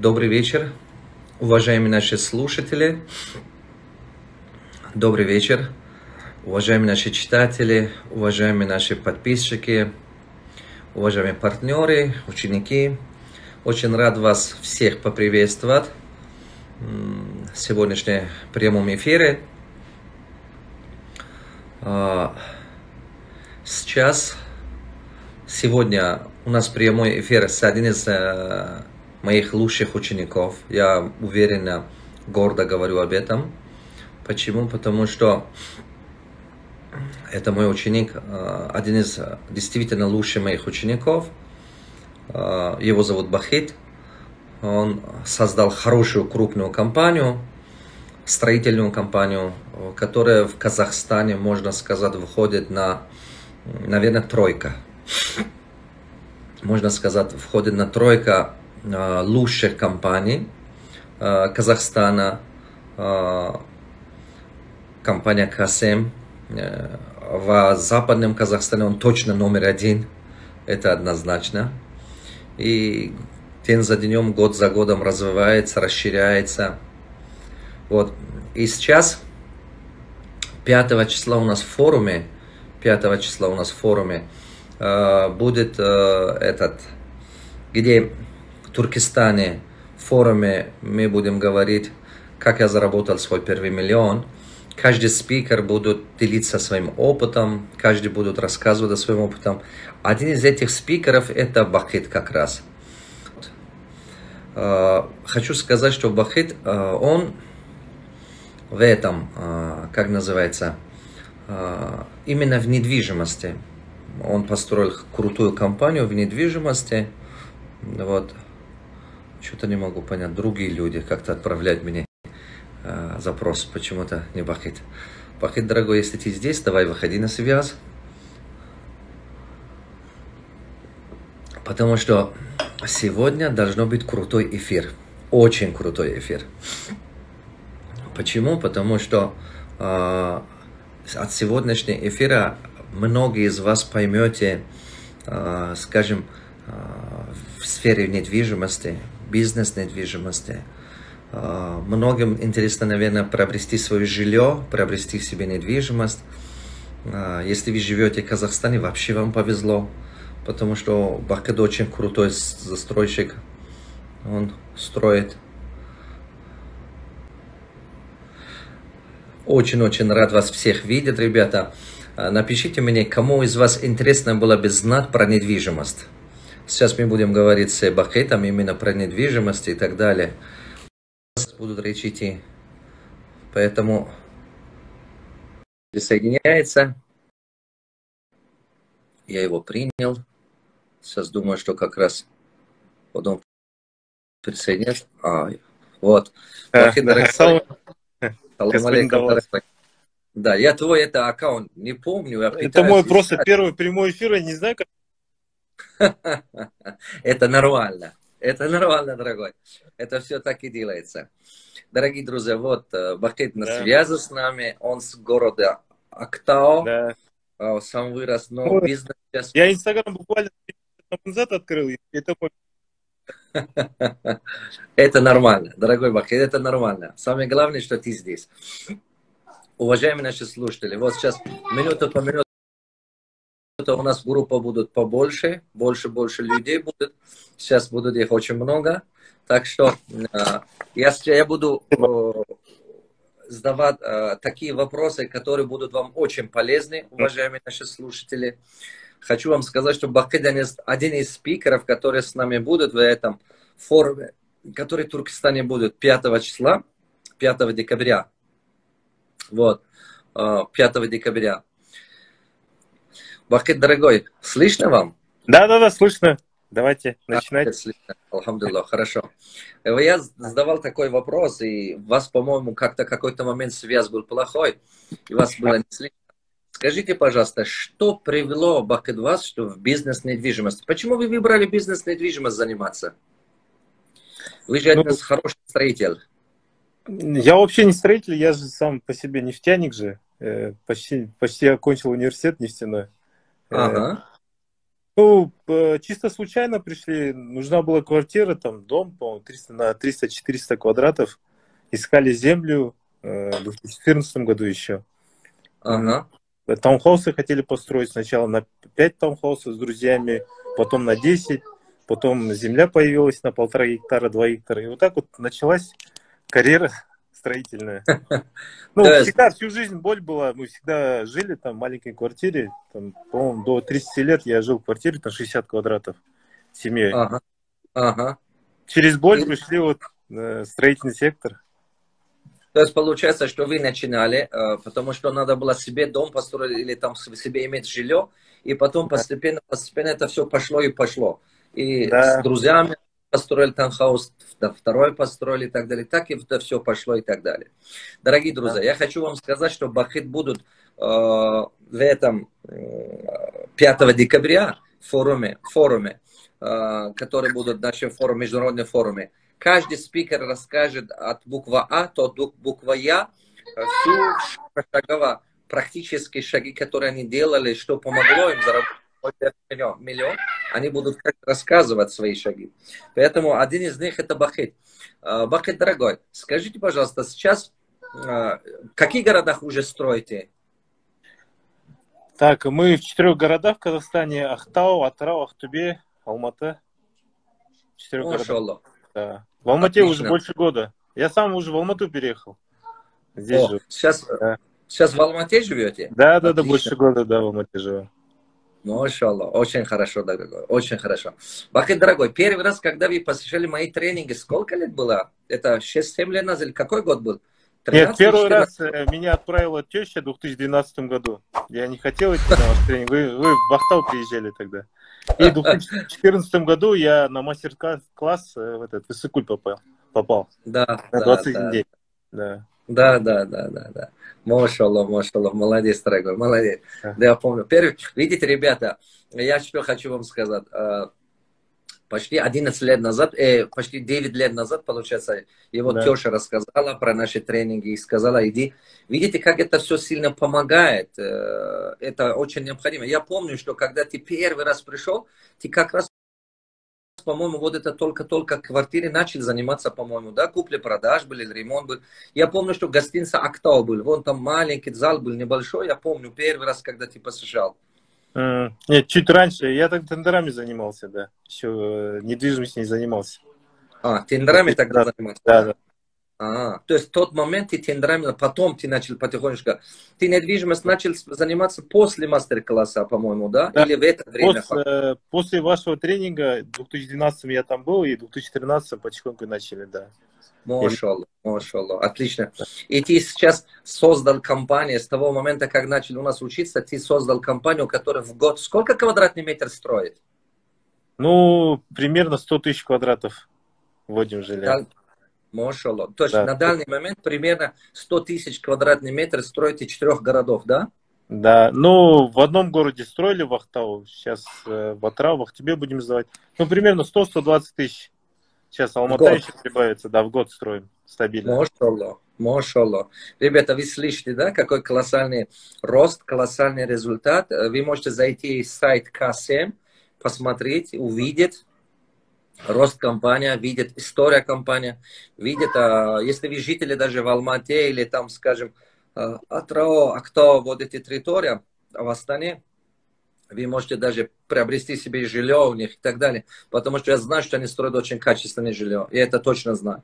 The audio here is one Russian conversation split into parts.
Добрый вечер, уважаемые наши слушатели. Добрый вечер, уважаемые наши читатели, уважаемые наши подписчики, уважаемые партнеры, ученики. Очень рад вас всех поприветствовать в сегодняшнем прямом эфире. Сегодня у нас прямой эфир с одним из моих лучших учеников. Я уверенно, гордо говорю об этом. Почему? Потому что это мой ученик, один из действительно лучших моих учеников. Его зовут Бахит. Он создал хорошую крупную компанию, строительную компанию, которая в Казахстане, можно сказать, выходит на, наверное, тройка. Можно сказать, входит на тройка лучших компаний Казахстана. Компания КСМ. В западном Казахстане он точно номер один. Это однозначно. И день за днем, год за годом развивается, расширяется. Вот. И сейчас, 5 числа у нас в форуме, будет где в Туркестане, в форуме мы будем говорить, как я заработал свой первый миллион. Каждый спикер будет делиться своим опытом, каждый будет рассказывать о своем опыте. Один из этих спикеров это Бахит как раз. Хочу сказать, что Бахит, он в этом, как называется, именно в недвижимости. Он построил крутую компанию в недвижимости. Вот. Что-то не могу понять. Другие люди как-то отправляют мне запрос. Почему-то не Бахит. Бахит, дорогой, если ты здесь, давай выходи на связь. Потому что сегодня должно быть крутой эфир. Очень крутой эфир. Почему? Потому что от сегодняшнего эфира многие из вас поймете, скажем, в сфере недвижимости, бизнес-недвижимости. Многим интересно, наверное, приобрести свое жилье, приобрести себе недвижимость. Если вы живете в Казахстане, вообще вам повезло, потому что Бахит очень крутой застройщик. Он строит. Очень-очень рад вас всех видеть, ребята. Напишите мне, кому из вас интересно было бы знать про недвижимость. Сейчас мы будем говорить с Бахитом именно про недвижимость и так далее. Будут речь идти. Поэтому присоединяется. Я его принял. Сейчас думаю, что как раз вот он присоединяется. Вот. Бахит, салам алейкум. Да, я твой это аккаунт не помню. Это мой просто первый прямой эфир, я не знаю, как... Это нормально. Это нормально, дорогой. Это все так и делается. Дорогие друзья, вот Бахит на связи с нами. Он с города Актау. Да. Сам вырос, но бизнес сейчас... Я Инстаграм буквально назад открыл. Это мой... Это нормально, дорогой Бахит, это нормально. Самое главное, что ты здесь. Уважаемые наши слушатели, вот сейчас минуту по минуту у нас группа будет побольше, больше людей будет. Сейчас будет их очень много. Так что я буду задавать такие вопросы, которые будут вам очень полезны, уважаемые наши слушатели. Хочу вам сказать, что Бахит один из спикеров, который с нами будет в этом форуме, который в Туркестане будет 5 числа, 5 декабря. Вот, 5 декабря. Бахит, дорогой, слышно вам? Да, слышно. Давайте начинать. Слышно. Алхамдулилlah, хорошо. Я задавал такой вопрос, и у вас, по-моему, как-то какой-то момент связь был плохой, и вас было не слышно. Скажите, пожалуйста, что привело Бахит вас что в бизнес-недвижимость? Почему вы выбрали бизнес-недвижимость заниматься? Вы же один хороший строитель. Я вообще не строитель, я же сам по себе нефтяник же. Почти окончил университет нефтяной. Ага. Ну, чисто случайно пришли. Нужна была квартира, там дом, по-моему, 300 на 300-400 квадратов. Искали землю в 2014 году еще. Ага. Таунхаусы хотели построить сначала на 5 таунхаусов с друзьями, потом на 10, потом земля появилась на 1,5 гектара, 2 гектара. И вот так вот началась карьера строительная. То Ну, есть, всегда, всю жизнь боль была. Мы всегда жили там в маленькой квартире. Там, по-моему, до 30 лет я жил в квартире на 60 квадратов с семьей. ага, ага. Через боль И, пришли вот строительный сектор. то есть получается, что вы начинали, потому что надо было себе дом построить или там себе иметь жилье, и потом Да, постепенно, постепенно это все пошло и пошло. И с да, друзьями построили таунхаус, второй построили и так далее. Так и это все пошло и так далее. Дорогие да. друзья, я хочу вам сказать, что Бахит будут в этом 5 декабря форуме, который будут в нашем форуме, международном форуме. Каждый спикер расскажет от буквы А до буквы Я всю пошагово практические шаги, которые они делали, что помогло им заработать миллион. Они будут рассказывать свои шаги. Поэтому один из них это Бахит. Бахит, дорогой, скажите, пожалуйста, сейчас в каких городах уже строите? Так, мы в 4 городах в Казахстане: Ахтау, Атырау, Ахтубе, Алматы. В 4 городах. Машаллах. Да. В Алмате уже Отлично. больше года. Я сам уже в Алмату переехал. Здесь О, живу. сейчас, Да. сейчас в Алмате живете? Да, да, да, Отлично. больше года, да, в Алмате живу. Машаллах, очень хорошо, дорогой, очень хорошо. Бахет, дорогой, первый раз, когда вы посещали мои тренинги, сколько лет было? Это 6-7 лет назад, или какой год был? Нет, 13 или первый 14? раз меня отправила теща в 2012 году. Я не хотел идти на ваш тренинг. Вы в Ахтау приезжали тогда. И в 2014 году я на мастер-класс в этот в Иссык-Куль попал. Да, На да, 21 да. день. Да. Да, да, да, да, да. Машаллах, машаллах, молодец, дорогой, молодец. Да. Да, я помню. Первый, видите, ребята, я что хочу вам сказать. Почти 11 лет назад, почти 9 лет назад, получается, его Да. теща рассказала про наши тренинги и сказала, иди. Видите, как это все сильно помогает. Это очень необходимо. Я помню, что когда ты первый раз пришел, ты как раз, по-моему, вот это только-только в квартире начали заниматься, по-моему, да, купли-продаж был или ремонт был. Я помню, что гостиница Актау был, вон там маленький зал был небольшой, я помню, первый раз, когда ты посещал. Нет, чуть раньше. Я так тендерами занимался, да. Еще недвижимостью не занимался. Тендерами тогда занимался, Да, да? да. То есть в тот момент ты тендерами, потом ты начал потихонечку, ты недвижимость начал заниматься после мастер-класса, по-моему, да? Да. Или в это время? После вашего тренинга в 2012 я там был, и в 2013 потихоньку начали, да. Машаллах, машаллах, отлично. И ты сейчас создал компанию, с того момента, как начал у нас учиться, ты создал компанию, которая в год сколько квадратный метр строит? Ну, примерно 100 тысяч квадратов вводим жилья. Машаллах. То есть Да. на данный момент примерно 100 тысяч квадратный метр строите 4 городов, да? Да, ну, в одном городе строили в Ахтау, сейчас в Атырау, в Ахтубе будем сдавать. Ну, примерно 100-120 тысяч. Сейчас В Алмата год. еще прибавится, да, в год строим стабильно. Машаллах, машаллах. Ребята, вы слышите, да, какой колоссальный рост, колоссальный результат. Вы можете зайти в сайт К7, посмотреть, увидеть рост компании, видеть история компании, видеть, если вы жители даже в Алмате или там, скажем, Атырау, Актау, вот эти территории в Астане, вы можете даже приобрести себе жилье у них и так далее, потому что я знаю, что они строят очень качественное жилье, я это точно знаю.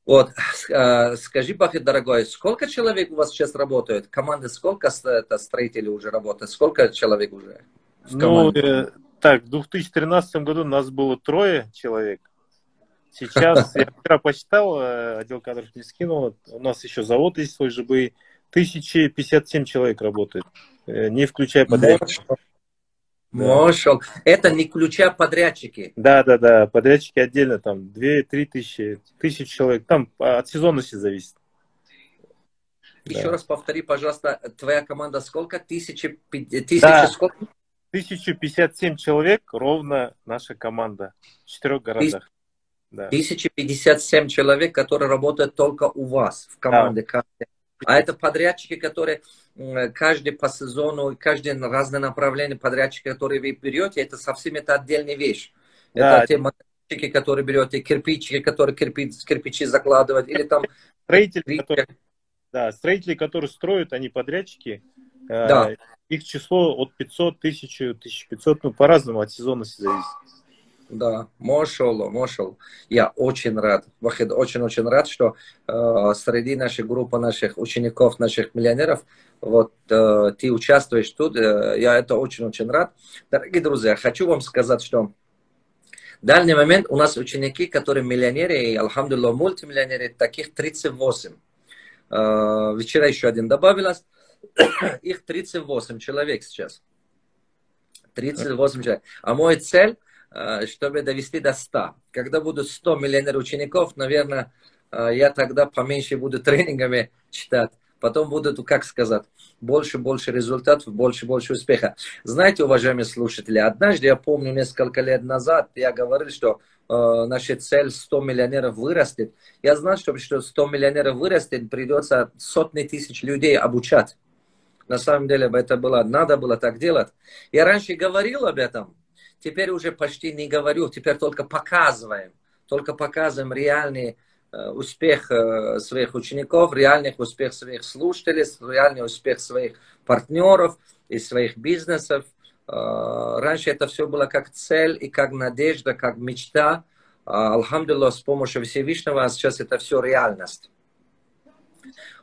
Вот, скажи, Бахет, дорогой, сколько человек у вас сейчас работает? Команды сколько строителей уже работает? Сколько человек уже в Ну, команде? так, в 2013 году нас было 3 человек. Сейчас, я вчера посчитал, отдел кадров не скинул, у нас еще завод есть свой ЖБИ, 1057 человек работает, не включая подрядчиков. Да. Машал. Это не ключа подрядчики. Да, да, да, подрядчики отдельно, там 2-3 тысячи, 1000 человек, там от сезонности зависит. Еще Да. раз повтори, пожалуйста, твоя команда сколько? Тысячи Да, сколько? 1057 человек ровно наша команда в 4 городах. Да. 1057 человек, которые работают только у вас в Да, команде. А это подрядчики, которые каждый по сезону, каждый разное направление подрядчика, которые вы берете, это совсем это отдельная вещь. Да, Это те монтажники, которые берете, кирпичики, которые кирпичи закладывают, или там... строители, которые строят, они подрядчики. Да. Их число от 500, 1000, 1500, ну, по-разному, от сезонности зависит. Да, машаллах, машаллах. Я очень рад, Вахид, очень-очень рад, что среди нашей группы, наших учеников, наших миллионеров, вот ты участвуешь тут. Я это очень-очень рад. Дорогие друзья, хочу вам сказать, что в данный момент у нас ученики, которые миллионеры, и, алхамдулилlah, мультимиллионеры, таких 38. Вчера еще один добавилось. Их 38 человек сейчас. 38 человек. А мой цель, чтобы довести до 100. Когда будут 100 миллионеров учеников, наверное, я тогда поменьше буду тренингами читать. Потом будут, как сказать, больше результатов, больше успеха. Знаете, уважаемые слушатели, однажды, я помню, несколько лет назад, я говорил, что наша цель 100 миллионеров вырастет. Я знал, что 100 миллионеров вырастет, придется сотни тысяч людей обучать. На самом деле, это надо было так делать. Я раньше говорил об этом, теперь уже почти не говорю, теперь только показываем реальный успех своих учеников, реальный успех своих слушателей, реальный успех своих партнеров и своих бизнесов. Раньше это все было как цель и как надежда, как мечта. Алхамдулилlah, с помощью Всевышнего сейчас это все реальность.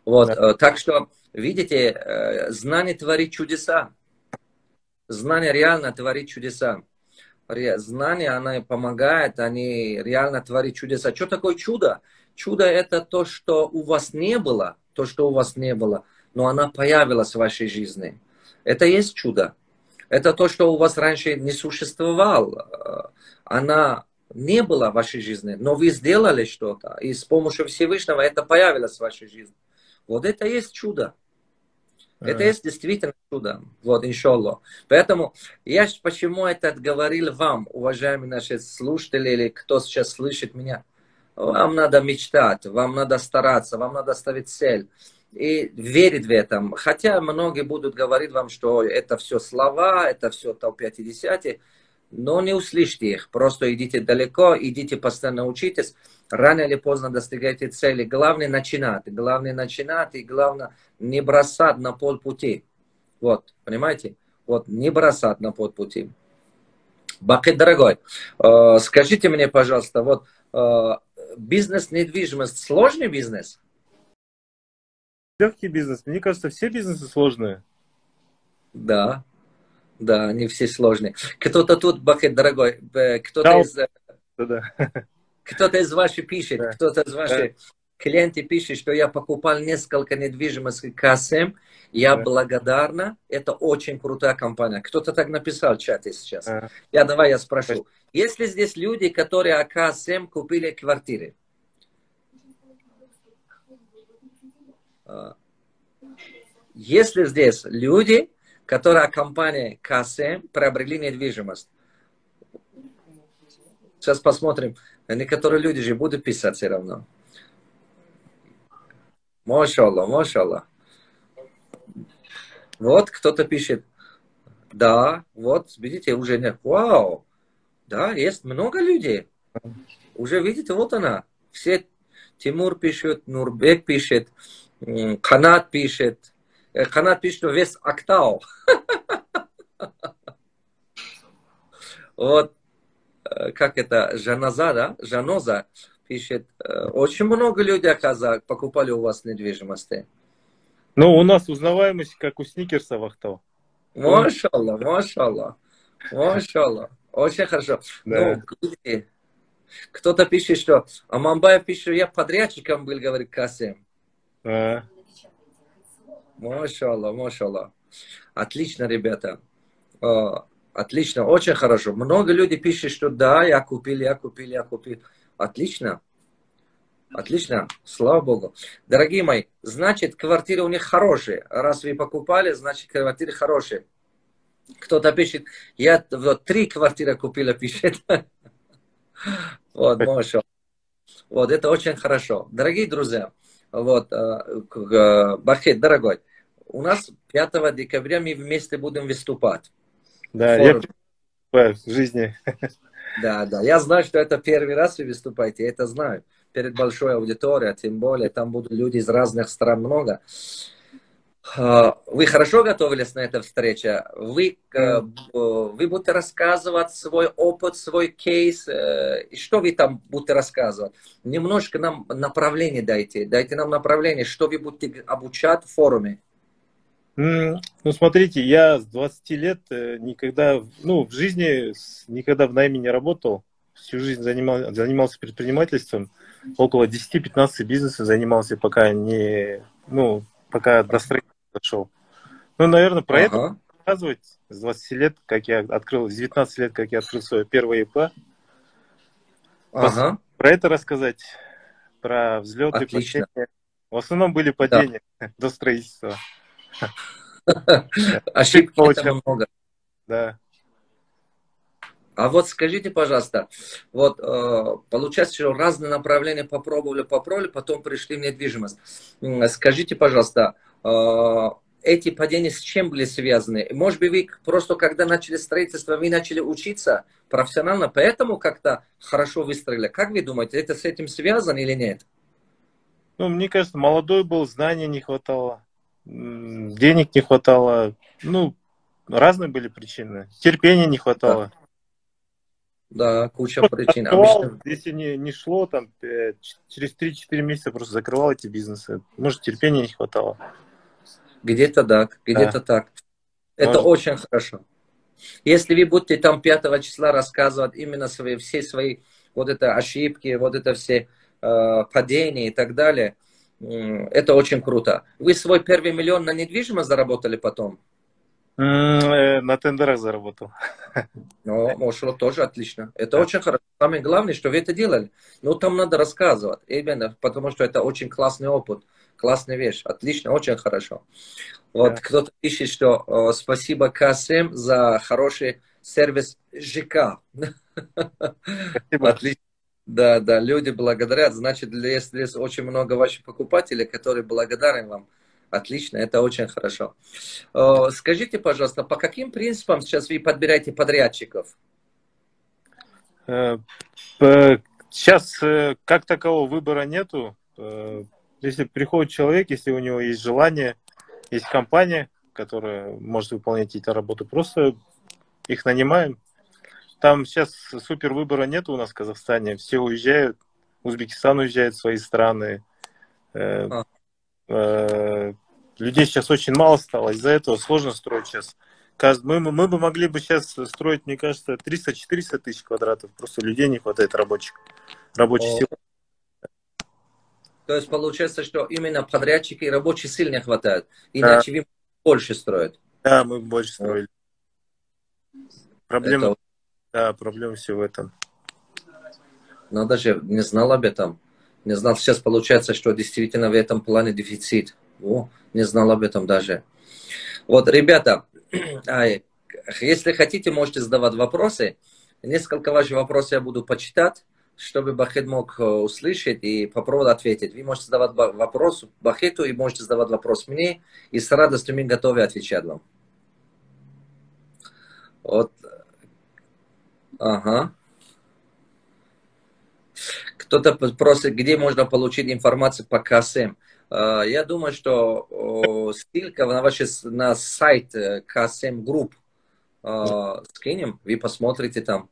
Вот, так что, видите, знание творит чудеса. Знание реально творит чудеса. Знание, оно помогает, они реально творят чудеса. Что такое чудо? Чудо это то, что у вас не было, но оно появилось в вашей жизни. Это и есть чудо. Это то, что у вас раньше не существовало. Она не была в вашей жизни, но вы сделали что-то, и с помощью Всевышнего это появилось в вашей жизни. Вот это и есть чудо. Это есть действительно чудо. Вот, иншаллах. Поэтому я почему это говорил вам, уважаемые наши слушатели, или кто сейчас слышит меня. Вам надо мечтать, вам надо стараться, вам надо ставить цель. И верить в этом. Хотя многие будут говорить вам, что это все слова, это все то 50, но не услышьте их. Просто идите далеко, идите постоянно учитесь. Рано или поздно достигайте цели. Главное начинать и главное не бросать на полпути. Вот, понимаете? Вот, не бросать на полпути. Бакет, дорогой, скажите мне, пожалуйста, вот бизнес недвижимость сложный бизнес? Легкий бизнес. Мне кажется, все бизнесы сложные. Да, они все сложные. Кто-то тут, Бакет, дорогой, кто-то из ваших пишет, Да. кто-то из ваших клиентов пишет, что я покупал несколько недвижимостей КСМ, я благодарна, это очень крутая компания. Кто-то так написал в чате сейчас. Давай я спрошу. Есть ли здесь люди, которые КСМ купили квартиры? Есть ли здесь люди, которые компания КСМ приобрели недвижимость? Сейчас посмотрим. Некоторые люди же будут писать все равно. Машаллах. Вот кто-то пишет. Да, вот, видите, уже нет. Вау. Да, есть много людей. Уже видите, вот она. Все. Тимур пишет, Нурбек пишет, Канат пишет. Канат пишет, что весь Актау. Вот. Как это, Жаноза, да? Жаноза пишет, очень много людей, оказывается, покупали у вас недвижимости. Ну, у нас узнаваемость, как у Сникерса в Ахтау. Машаллах. Очень хорошо. Да. Ну, кто-то пишет, что Амамбаев пишет, что я подрядчиком был, говорит Касем. Машаллах. Отлично, ребята. Отлично, очень хорошо. Много людей пишут, что да, я купил. Отлично. Слава Богу. Дорогие мои, значит, квартиры у них хорошие. Раз вы покупали, значит, квартиры хорошие. Кто-то пишет, я вот 3 квартиры купила, пишет. Вот, Маша. Вот, это очень хорошо. Дорогие друзья, Вот, Бахет, дорогой, у нас 5 декабря мы вместе будем выступать. Да, я в жизни. Да, да. Я знаю, что это первый раз вы выступаете, я это знаю. Перед большой аудиторией, тем более, там будут люди из разных стран много. Вы хорошо готовились на эту встречу? Вы будете рассказывать свой опыт, свой кейс? И что вы там будете рассказывать? Немножко нам направление дайте. Дайте нам направление, что вы будете обучать в форуме. Ну, смотрите, я с 20 лет никогда, ну, в жизни никогда в найме не работал. Всю жизнь занимался предпринимательством. Около 10-15 бизнесов занимался, пока пока до строительства дошел. Ну, наверное, про это рассказывать с 20 лет, как я открыл, с 19 лет, как я открыл свое первое ИП. Про это рассказать, про взлеты, падения. В основном были падения до строительства. Ошибки это много. Да. А вот скажите, пожалуйста, вот получается, что разные направления попробовали, потом пришли в недвижимость. Скажите, пожалуйста, эти падения с чем были связаны? Может быть, вы просто, когда начали строительство, вы начали учиться профессионально, поэтому как-то хорошо выстроили. Как вы думаете, это с этим связано или нет? Ну, мне кажется, молодой был, знаний не хватало, денег не хватало. Ну, разные были причины. Терпения не хватало. Да, куча причин. Если не шло, там, через 3-4 месяца просто закрывал эти бизнесы. Может, терпения не хватало. Где-то да, где-то так. Это очень хорошо. Если вы будете там 5 числа рассказывать именно все свои вот это ошибки, вот это все падения и так далее, это очень круто. Вы свой первый миллион на недвижимость заработали потом? На тендерах заработал. Ну, может, тоже отлично. Это очень хорошо. Самое главное, что вы это делали. Ну, там надо рассказывать. Именно, потому что это очень классный опыт. Классная вещь. Отлично, очень хорошо. Вот кто-то пишет, что спасибо КСМ за хороший сервис ЖК. Спасибо. Отлично. Да, да, люди благодарят. Значит, если есть очень много ваших покупателей, которые благодарны вам. Отлично, это очень хорошо. Скажите, пожалуйста, по каким принципам сейчас вы подбираете подрядчиков? Сейчас как такового выбора нету. Если приходит человек, если у него есть желание, есть компания, которая может выполнять эти работы, просто их нанимаем. Там сейчас супер выбора нету у нас в Казахстане. Все уезжают. Узбекистан уезжает в свои страны. Людей сейчас очень мало стало. Из-за этого сложно строить сейчас. Мы бы могли бы сейчас строить, мне кажется, 300-400 тысяч квадратов. Просто людей не хватает рабочих сил. То есть получается, что именно подрядчики и рабочей сил не хватает. Иначе вы больше строят. Да, мы больше строили. Проблема все в этом. Но даже не знал об этом. Не знал. Сейчас получается, что действительно в этом плане дефицит. Не знал об этом даже. Вот, ребята, если хотите, можете задавать вопросы. Несколько ваших вопросов я буду почитать, чтобы Бахет мог услышать и попробовать ответить. Вы можете задавать вопрос Бахету и можете задавать вопрос мне. И с радостью мы готовы отвечать вам. Вот. Ага. Кто-то просит, где можно получить информацию по КСМ. Я думаю, что ссылка на сайт КСМ Групп скинем, вы посмотрите там.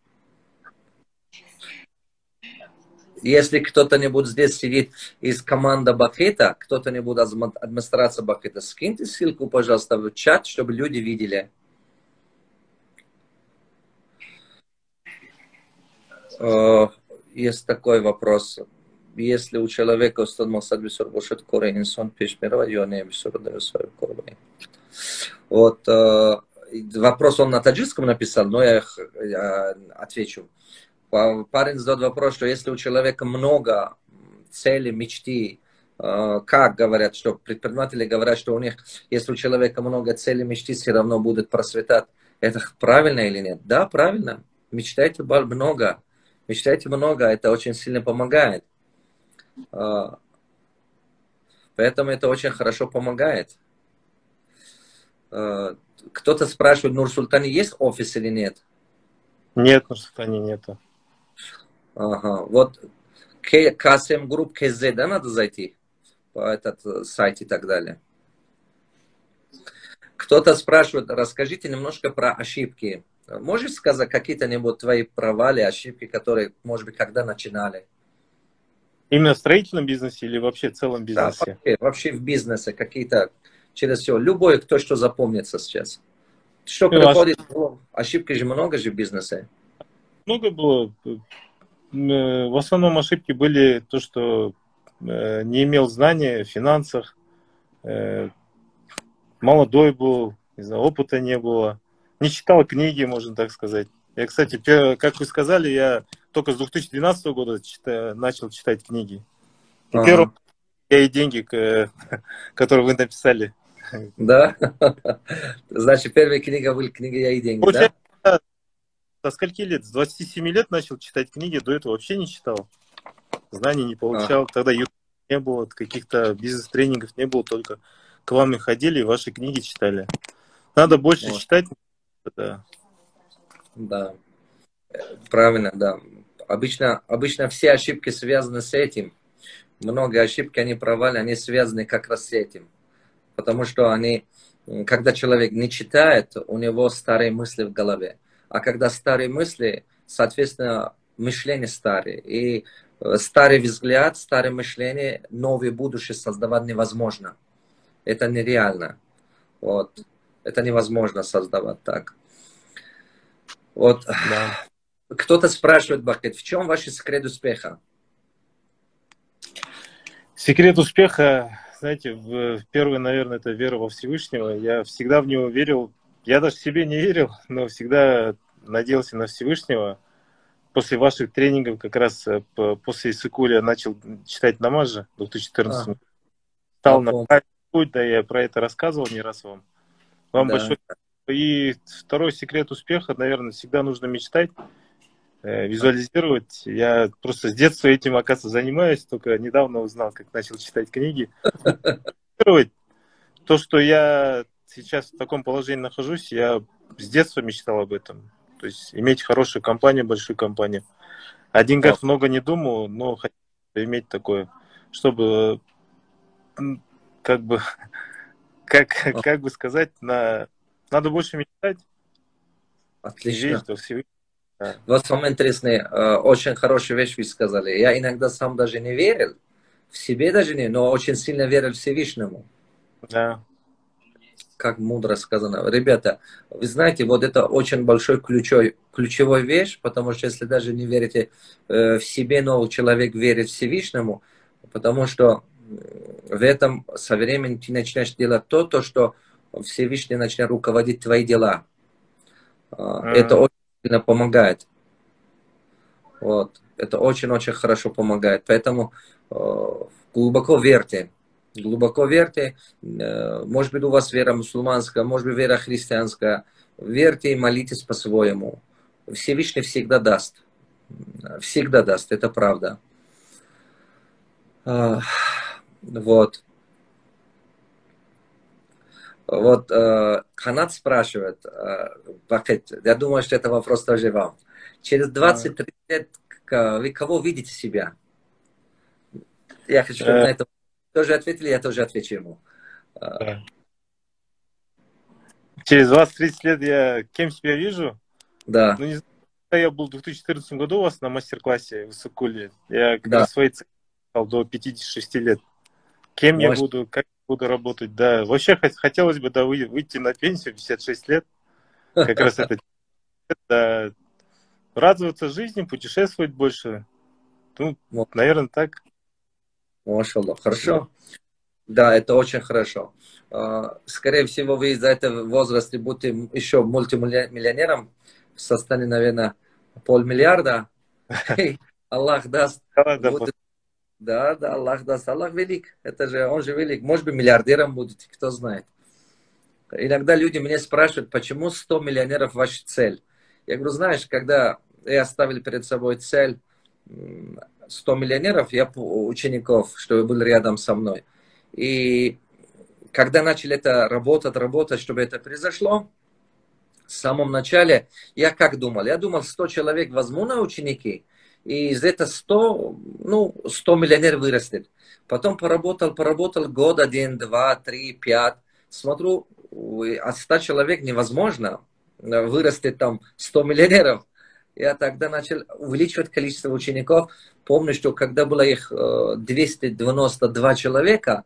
Если кто-то-нибудь здесь сидит из команды Бахета, кто-то-нибудь из администрации Бахета, скиньте ссылку, пожалуйста, в чат, чтобы люди видели. Есть такой вопрос. Если у человека установился большой корень, инсон пешмировать, я не обещаю свой корень. Вот вопрос он на таджикском написал, но я отвечу. Парень задает вопрос, что если у человека много целей, мечты, как говорят, что предприниматели говорят, что у них, если у человека много целей, мечты, все равно будет процветать. Это правильно или нет? Да, правильно. Мечтайте много. Мечтайте много, это очень сильно помогает. Поэтому это очень хорошо помогает. Кто-то спрашивает, в Нур-Султане есть офис или нет? Нет, в Нур-Султане нету. Ага. Вот KSM Group KZ, да, надо зайти по этот сайт и так далее. Кто-то спрашивает, расскажите немножко про ошибки. Можешь сказать какие-то твои провалы, ошибки, которые, может быть, когда начинали? Именно в строительном бизнесе или вообще в целом Да, бизнесе? вообще в бизнесе какие-то, через все, любое, кто что запомнится сейчас. Что Ну, приходит, ошибки же много же в бизнесе. много было. В основном ошибки были то, что не имел знания в финансах, молодой был, не знаю, опыта не было, не читал книги, можно так сказать. Я, кстати, как вы сказали, я только с 2012 года начал читать книги. И первым Ага. я и деньги, которые вы написали. Да? Значит, первая книга была книга «Я и деньги», да? Получается, со скольки лет? С 27 лет начал читать книги, до этого вообще не читал. Знаний не получал. Тогда YouTube не было, каких-то бизнес-тренингов не было, только к вам и ходили, и ваши книги читали. Надо больше читать. Да. Да, правильно, да. Обычно все ошибки связаны с этим. Много ошибки, они провалы, они связаны как раз с этим. Потому что когда человек не читает, у него старые мысли в голове. А когда старые мысли, соответственно, мышление старое. И старый взгляд, старое мышление, новое будущее создавать невозможно. Это нереально. Вот. Это невозможно создавать так. Вот. Да. Кто-то спрашивает, Бахет, в чем ваш секрет успеха? Секрет успеха, знаете, первый, наверное, это вера во Всевышнего. Я всегда в него верил. Я даже себе не верил, но всегда надеялся на Всевышнего. После ваших тренингов, как раз после Исыкуля, я начал читать намаз же в 2014 году. Стал на правильный путь, да, я про это рассказывал не раз вам. Вам большое. И второй секрет успеха, наверное, всегда нужно мечтать, визуализировать. Я просто с детства этим, оказывается, занимаюсь, только недавно узнал, как начал читать книги. То, что я сейчас в таком положении нахожусь, я с детства мечтал об этом. То есть иметь хорошую компанию, большую компанию. О деньгах много не думал, но хотел иметь такое, чтобы как бы сказать, надо больше мечтать. Отлично. И верить во Всевышнего. Да. Вот самое интересное, очень хорошую вещь вы сказали. Я иногда сам даже не верил, в себе даже не, но очень сильно верил Всевышнему. Да. Как мудро сказано. Ребята, вы знаете, вот это очень большой ключевой вещь, потому что если даже не верите в себе, но человек верит Всевышнему, потому что в этом со временем ты начинаешь делать то, что Всевышний начнет руководить твои дела. Это очень сильно помогает. Вот. Это очень-очень хорошо помогает. Поэтому глубоко верьте. Глубоко верьте. Может быть, у вас вера мусульманская, может быть, вера христианская. Верьте и молитесь по-своему. Всевышний всегда даст. Всегда даст. Это правда. Вот. Вот Ханат спрашивает, Бахет, я думаю, что это вопрос тоже вам. Через 20-30 лет вы кого видите себя? Я хочу, чтобы на это тоже ответили, я тоже отвечу ему. Через 20-30 лет я кем себя вижу? Да. Ну, не знаю, я был в 2014 году у вас на мастер-классе в Исыкуле. Я как раз свои цели до 56 лет. Кем я буду, как буду работать, да. Вообще хотелось бы выйти на пенсию в 56 лет. Как раз это да, радоваться жизни, путешествовать больше. Ну, наверное, так. Машаллах. Хорошо. Да, это очень хорошо. Скорее всего, вы из-за этого возраста будете еще мультимиллионером в состоянии, наверное, 500 миллиарда. Аллах даст. Да, Аллах даст. Аллах велик. Это же, он же велик. Может быть, миллиардером будете, кто знает. Иногда люди меня спрашивают, почему 100 миллионеров ваша цель? Я говорю, знаешь, когда я ставил перед собой цель 100 миллионеров, я учеников, чтобы были рядом со мной. И когда начали это работать, чтобы это произошло, в самом начале я как думал? Я думал, 100 человек возьму на ученики, и из этого 100 миллионеров вырастет. Потом поработал год, 1, 2, 3, 5. Смотрю, от 100 человек невозможно вырастет там 100 миллионеров. Я тогда начал увеличивать количество учеников. Помню, что когда было их 292 человека,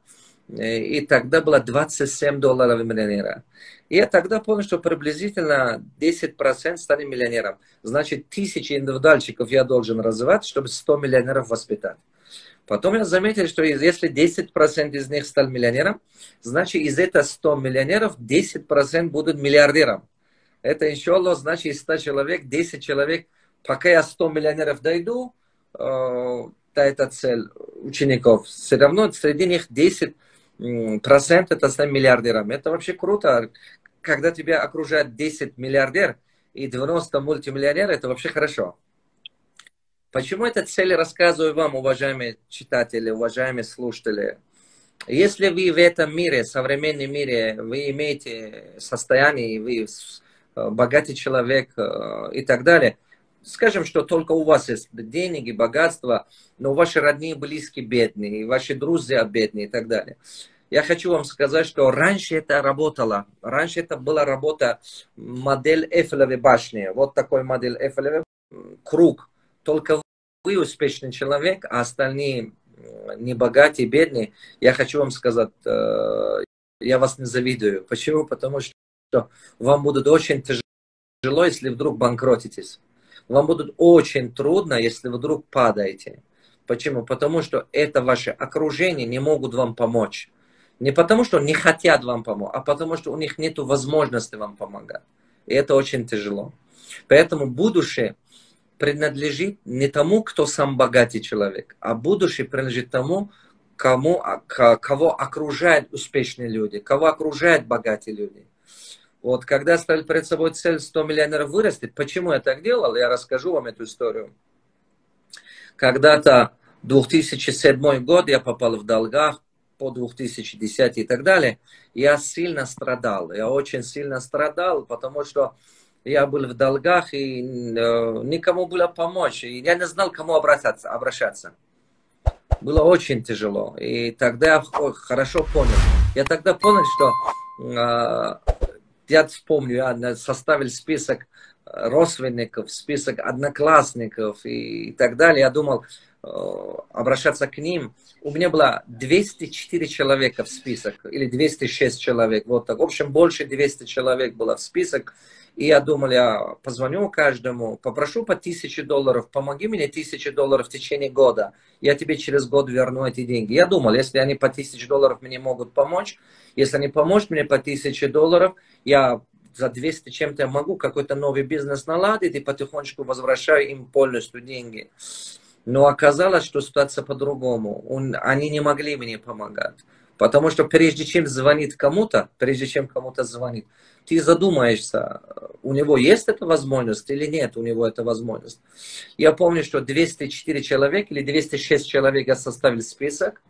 и тогда было $27 миллионера. И я тогда понял, что приблизительно 10% стали миллионером. Значит, 1000 индивидуальщиков я должен развивать, чтобы 100 миллионеров воспитать. Потом я заметил, что если 10% из них стали миллионером, значит, из этих 100 миллионеров 10% будут миллиардером. Это, иншаллах, значит, из 100 человек, 10 человек, пока я 100 миллионеров дойду, до этой цель учеников, все равно среди них 10% это станет миллиардером. Это вообще круто. Когда тебя окружает 10 миллиардер и 90 мультимиллионеров, это вообще хорошо. Почему эту цель рассказываю вам, уважаемые читатели, уважаемые слушатели? Если вы в этом мире, современном мире, вы имеете состояние, вы богатый человек и так далее, скажем, что только у вас есть деньги, богатство, но ваши родные, близкие бедные, ваши друзья бедные и так далее. Я хочу вам сказать, что раньше это работало. Раньше это была работа, модель Эйфелевой башни. Вот такой модель Эйфелевой, круг. Только вы успешный человек, а остальные не богатые, бедные. Я хочу вам сказать, я вас не завидую. Почему? Потому что вам будет очень тяжело, если вдруг банкротитесь. Вам будет очень трудно, если вы вдруг падаете. Почему? Потому что это ваше окружение не могут вам помочь. Не потому, что не хотят вам помочь, а потому, что у них нет возможности вам помогать. И это очень тяжело. Поэтому будущее принадлежит не тому, кто сам богатый человек, а будущее принадлежит тому, кого окружают успешные люди, кого окружают богатые люди. Вот, когда ставили перед собой цель 100 миллионеров вырастет, почему я так делал, я расскажу вам эту историю. Когда-то 2007 год я попал в долгах, по 2010 и так далее, я сильно страдал. Я очень сильно страдал, потому что я был в долгах, и никому было помочь. И я не знал, к кому обращаться. Было очень тяжело. И тогда я хорошо понял. Я тогда понял, что я вспомню, я составил список родственников, список одноклассников и так далее. Я думал обращаться к ним. У меня было 204 человека в список, или 206 человек. Вот так. В общем, больше 200 человек было в список. И я думал, я позвоню каждому, попрошу по $1000, помоги мне $1000 в течение года. Я тебе через год верну эти деньги. Я думал, если они по $1000 мне могут помочь, если они помогут мне по $1000, я за 200 чем-то могу какой-то новый бизнес наладить и потихонечку возвращаю им полностью деньги. Но оказалось, что ситуация по-другому. Они не могли мне помогать. Потому что прежде чем звонить кому-то, звонить, ты задумаешься, у него есть эта возможность или нет у него эта возможность. Я помню, что 204 человека или 206 человек я составил список.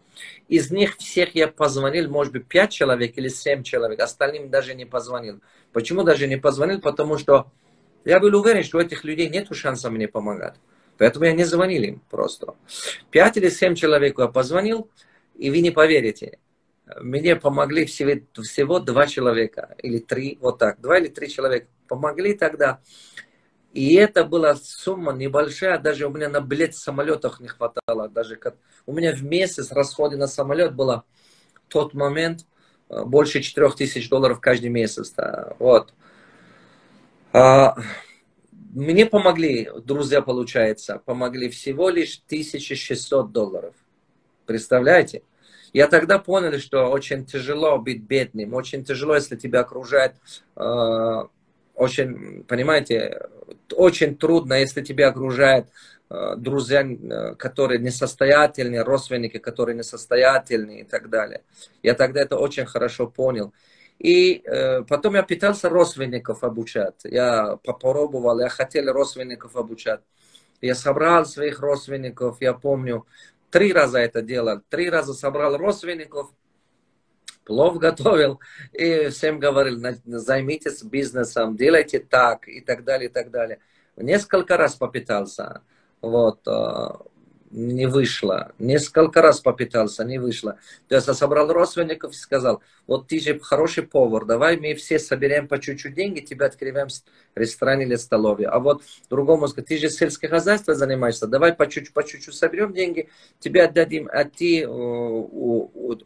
Из них всех я позвонил, может быть, 5 человек или 7 человек. Остальным даже не позвонил. Почему даже не позвонил? Потому что я был уверен, что у этих людей нет шанса мне помогать. Поэтому я не звонил им просто. 5 или 7 человек я позвонил, и вы не поверите. Мне помогли всего 2 человека, или 3, вот так. 2 или 3 человека помогли тогда. И это была сумма небольшая, даже у меня на билет в самолетах не хватало. Даже у меня в месяц расходы на самолет было в тот момент больше $4000 каждый месяц. Да. Вот. Мне помогли, друзья, получается, помогли всего лишь $1600. Представляете? Я тогда понял, что очень тяжело быть бедным, очень тяжело, если тебя окружает, очень, понимаете, очень трудно, если тебя окружают друзья, которые несостоятельные, родственники, которые несостоятельные и так далее. Я тогда это очень хорошо понял. И потом я пытался родственников обучать. Я попробовал, я хотел родственников обучать. Я собрал своих родственников, я помню, 3 раза это делал. 3 раза собрал родственников плов готовил и всем говорил, займитесь бизнесом, делайте так и так далее, и так далее. Несколько раз попытался, вот, не вышло. Несколько раз попытался, не вышло. То есть я собрал родственников и сказал, вот ты же хороший повар, давай мы все соберем по чуть-чуть деньги, тебя открываем ресторан или столовую. А вот другому сказать, ты же сельское хозяйство занимаешься, давай по чуть-чуть соберем деньги, тебе отдадим, а ты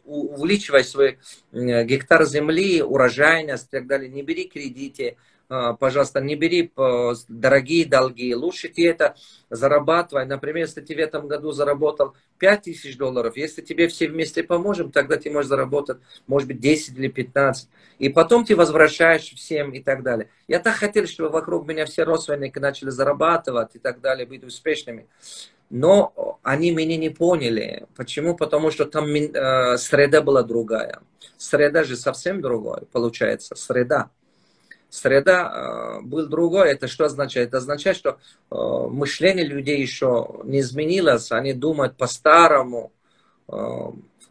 увеличивай свой гектар земли, урожайность и так далее, не бери кредиты. Пожалуйста, не бери дорогие долги. Лучше ты это зарабатывай. Например, если ты в этом году заработал $5000, если тебе все вместе поможем, тогда ты можешь заработать, может быть, 10 или 15. И потом ты возвращаешь всем и так далее. Я так хотел, чтобы вокруг меня все родственники начали зарабатывать и так далее, быть успешными. Но они меня не поняли. Почему? Потому что там среда была другая. Среда же совсем другая, получается. Среда был другой. Это что означает? Это означает, что мышление людей еще не изменилось. Они думают по-старому.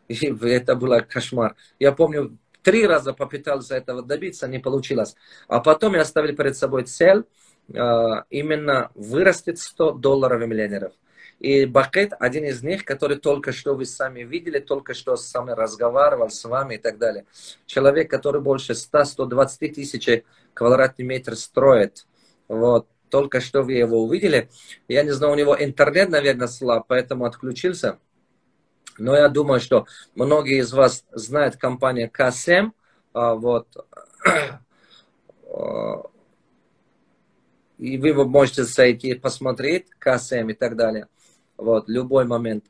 И это был кошмар. Я помню, 3 раза попытался этого добиться, не получилось. А потом я оставил перед собой цель именно вырастить $100 миллионеров. И Бакет один из них, который только что вы сами видели, только что с вами разговаривал с вами и так далее. Человек, который больше 100-120 тысяч квадратных метров строит. Вот. Только что вы его увидели. Я не знаю, у него интернет, наверное, слаб, поэтому отключился. Но я думаю, что многие из вас знают компанию Kasem. Вот. И вы можете зайти посмотреть Kasem и так далее. Вот, любой момент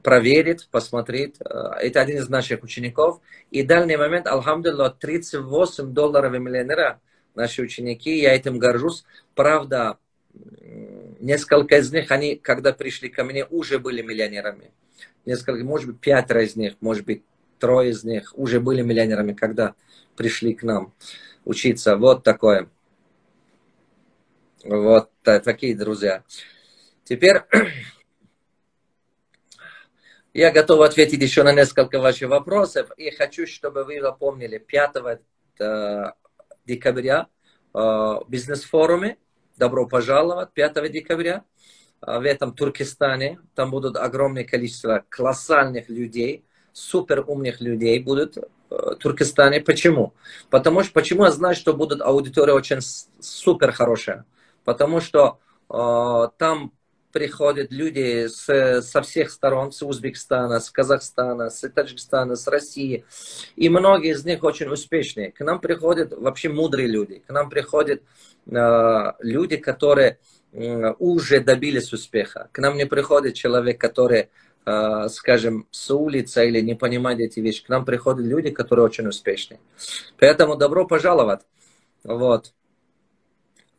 проверить, посмотреть. Это один из наших учеников. И в данный момент, алхамдулилlah, $38 миллионера наши ученики. Я этим горжусь. Правда, несколько из них, они, когда пришли ко мне, уже были миллионерами. Несколько, может быть, 5 из них, может быть, 3 из них уже были миллионерами, когда пришли к нам учиться. Вот такое. Вот такие друзья. Теперь я готов ответить еще на несколько ваших вопросов. И хочу, чтобы вы запомнили 5 декабря в бизнес-форуме. Добро пожаловать. 5 декабря в этом Туркестане. Там будут огромное количество колоссальных людей, супер умных людей будут в Туркестане. Почему? Почему я знаю, что будет аудитория очень супер хорошая? Потому что там приходят люди со всех сторон, с Узбекистана, с Казахстана, с Таджикистана, с России. И многие из них очень успешные. К нам приходят вообще мудрые люди. К нам приходят люди, которые уже добились успеха. К нам не приходит человек, который, скажем, с улицы или не понимает эти вещи. К нам приходят люди, которые очень успешные. Поэтому добро пожаловать. Вот.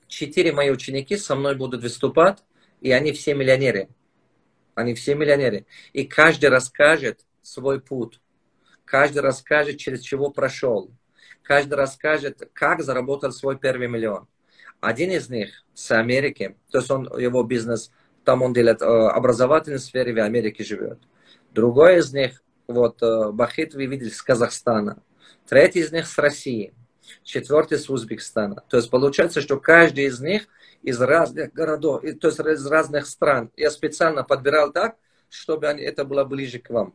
4 мои ученики со мной будут выступать. И они все миллионеры. Они все миллионеры. И каждый расскажет свой путь. Каждый расскажет, через чего прошел. Каждый расскажет, как заработал свой первый миллион. Один из них с Америки. То есть его бизнес, там он делает образовательной сфере, в Америке живет. Другой из них, вот Бахит, вы видели, с Казахстана. 3 из них с России. 4 с Узбекистана. То есть получается, что каждый из них из разных городов, то есть из разных стран. Я специально подбирал так, чтобы это было ближе к вам.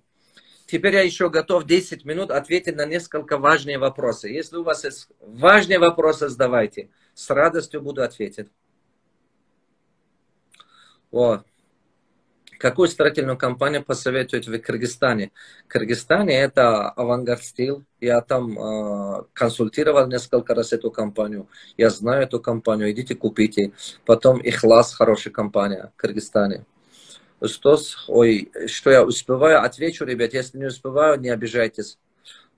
Теперь я еще готов 10 минут ответить на несколько важные вопросы. Если у вас есть важные вопросы, задавайте. С радостью буду ответить. Вот. Какую строительную компанию посоветуете в Кыргызстане? В Кыргызстане это Авангард Стил. Я там консультировал несколько раз эту компанию. Я знаю эту компанию. Идите купите. Потом Ихлас, хорошая компания в Кыргызстане. Что я успеваю, отвечу, ребят. Если не успеваю, не обижайтесь.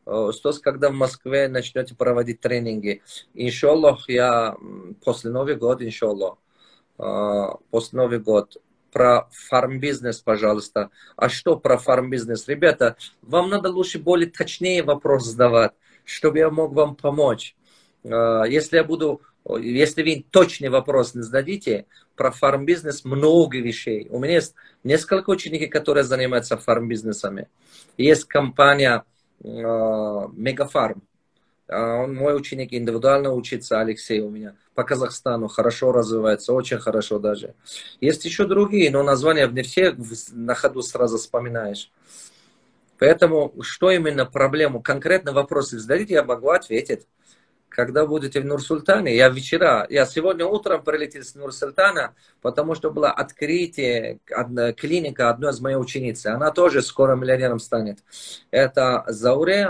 Когда в Москве начнете проводить тренинги? Иншаллах, я после Нового года, иншаллах. После Нового года. Про фарм-бизнес, пожалуйста. А что про фарм-бизнес? Ребята, вам надо лучше более точнее вопрос задавать, чтобы я мог вам помочь. Если вы точный вопрос не зададите, про фарм-бизнес много вещей. У меня есть несколько учеников, которые занимаются фарм-бизнесами. Есть компания Мегафарм. Он мой ученик, индивидуально учится, Алексей у меня. По Казахстану хорошо развивается, очень хорошо даже. Есть еще другие, но названия не все на ходу сразу вспоминаешь. Поэтому, что именно проблему, конкретно вопросы зададите, я могу ответить. Когда будете в Нур-Султане, я сегодня утром прилетел с Нур-Султана, потому что было открытие клиника одной из моих учениц. Она тоже скоро миллионером станет. Это Зауре,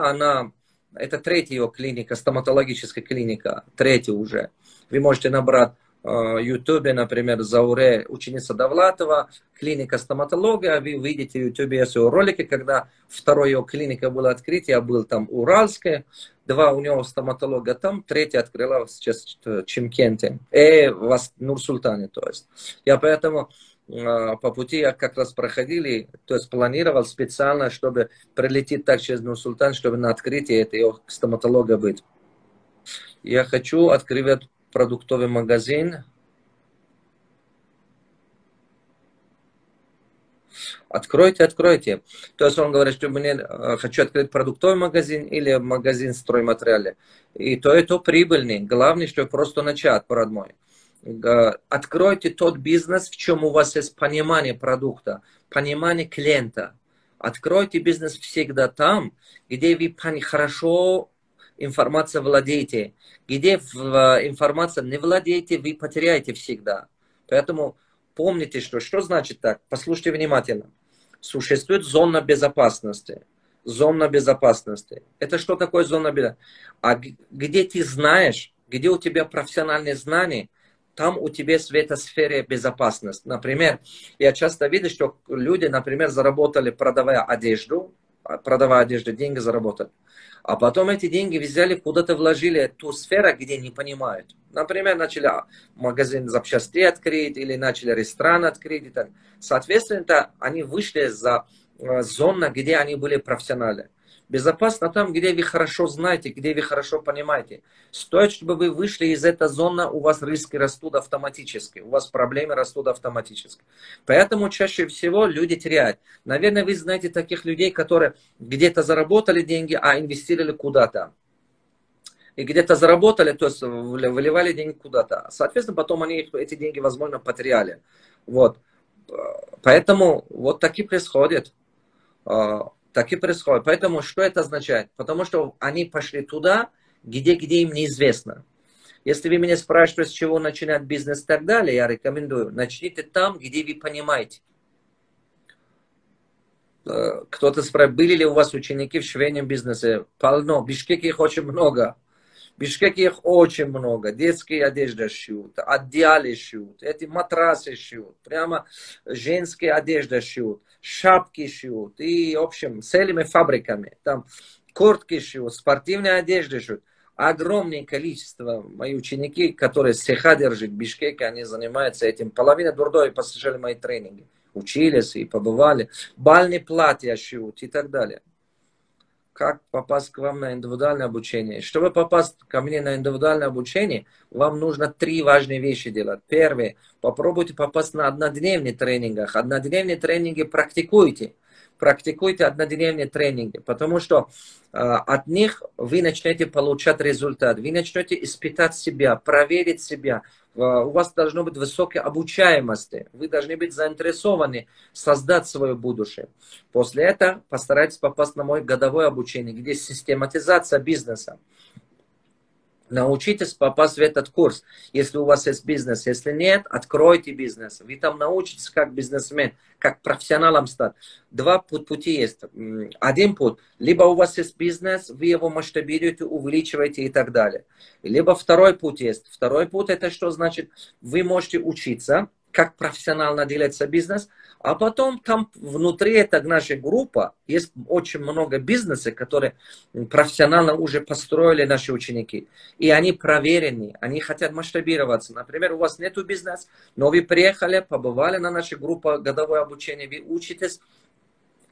это третья ее клиника, стоматологическая клиника, третья уже. Вы можете набрать в Ютубе, например, Зауре, ученица Довлатова, клиника стоматология, вы видите в Ютубе ее ролики, когда второй ее клиника была открыта, я был там Уральская, два у него стоматолога там, третья открыла сейчас в Чимкенте, в Нур-Султане, то есть. Я поэтому по пути я как раз проходили, то есть планировал специально, чтобы прилететь так через Нур-Султан, чтобы на открытии этого стоматолога быть. Я хочу открыть продуктовый магазин. Откройте, откройте. То есть он говорит, что мне хочу открыть продуктовый магазин или магазин стройматериалов. И то прибыльный. Главное, что просто начать, брат мой. Откройте тот бизнес, в чем у вас есть понимание продукта, понимание клиента. Откройте бизнес всегда там, где вы хорошо информацией владеете. Где информация не владеете, вы потеряете всегда. Поэтому помните, что значит так. Послушайте внимательно. Существует зона безопасности. Зона безопасности. Это что такое зона безопасности? А где ты знаешь, где у тебя профессиональные знания, там у тебя в этой сфере безопасность. Например, я часто вижу, что люди, например, заработали, продавая одежду, деньги заработали. А потом эти деньги взяли, куда-то вложили ту сферу, где не понимают. Например, начали магазин запчастей открыть, или начали ресторан открыть. И так. Соответственно, они вышли за зону, где они были профессионалы. Безопасно там, где вы хорошо знаете, где вы хорошо понимаете. Стоит, чтобы вы вышли из этой зоны, у вас риски растут автоматически, у вас проблемы растут автоматически. Поэтому чаще всего люди теряют. Наверное, вы знаете таких людей, которые где-то заработали деньги, а инвестировали куда-то. И где-то заработали, то есть выливали деньги куда-то. Соответственно, потом они эти деньги, возможно, потеряли. Вот. Поэтому вот так и происходит. Так и происходит. Поэтому что это означает? Потому что они пошли туда, где им неизвестно. Если вы меня спрашиваете, с чего начинать бизнес и так далее, я рекомендую, начните там, где вы понимаете. Кто-то спрашивает, были ли у вас ученики в швейном бизнесе? Полно. В Бишкеке их очень много. В Бишкеке их очень много. Детские одежды шьют, одеяла шьют, эти матрасы шьют, прямо женские одежды шьют, шапки шьют. И, в общем, целыми фабриками. Там куртки шьют, спортивные одежды шьют. Огромное количество моих ученики, которые цеха держат в Бишкеке, они занимаются этим. Половина дурдой послушали мои тренинги. Учились и побывали. Бальные платья шьют и так далее. Как попасть к вам на индивидуальное обучение? Чтобы попасть ко мне на индивидуальное обучение, вам нужно 3 важные вещи делать. Первое, попробуйте попасть на однодневные тренинги. Однодневные тренинги практикуйте. Практикуйте однодневные тренинги, потому что от них вы начнете получать результат. Вы начнете испытать себя, проверить себя. У вас должно быть высокая обучаемость. Вы должны быть заинтересованы создать свое будущее. После этого постарайтесь попасть на мое годовое обучение, где систематизация бизнеса. Научитесь попасть в этот курс, если у вас есть бизнес. Если нет, откройте бизнес. Вы там научитесь как бизнесмен, как профессионалом стать. 2 пути есть. Один путь. Либо у вас есть бизнес, вы его масштабируете, увеличиваете и так далее. Либо второй путь есть. Второй путь это что значит? Вы можете учиться, как профессионально делается бизнес, а потом там внутри этой нашей группы есть очень много бизнесов, которые профессионально уже построили наши ученики. И они проверены, они хотят масштабироваться. Например, у вас нет бизнеса, но вы приехали, побывали на нашей группе годовое обучение, вы учитесь,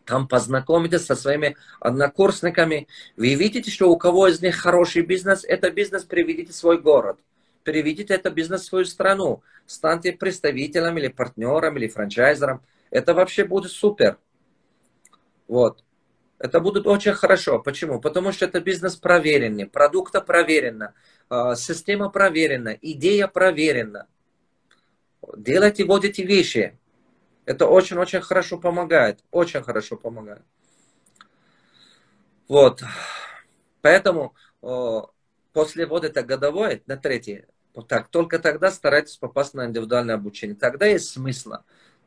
там познакомитесь со своими однокурсниками. Вы видите, что у кого из них хороший бизнес, это бизнес приведите в свой город. Переведите это бизнес в свою страну. Станьте представителем или партнером или франчайзером. Это вообще будет супер. Вот. Это будет очень хорошо. Почему? Потому что это бизнес проверенный, продукт проверено, система проверена, идея проверена. Делайте вот эти вещи. Это очень-очень хорошо помогает. Очень хорошо помогает. Вот. Поэтому после вот это годовое, на третье, так, только тогда старайтесь попасть на индивидуальное обучение. Тогда есть смысл.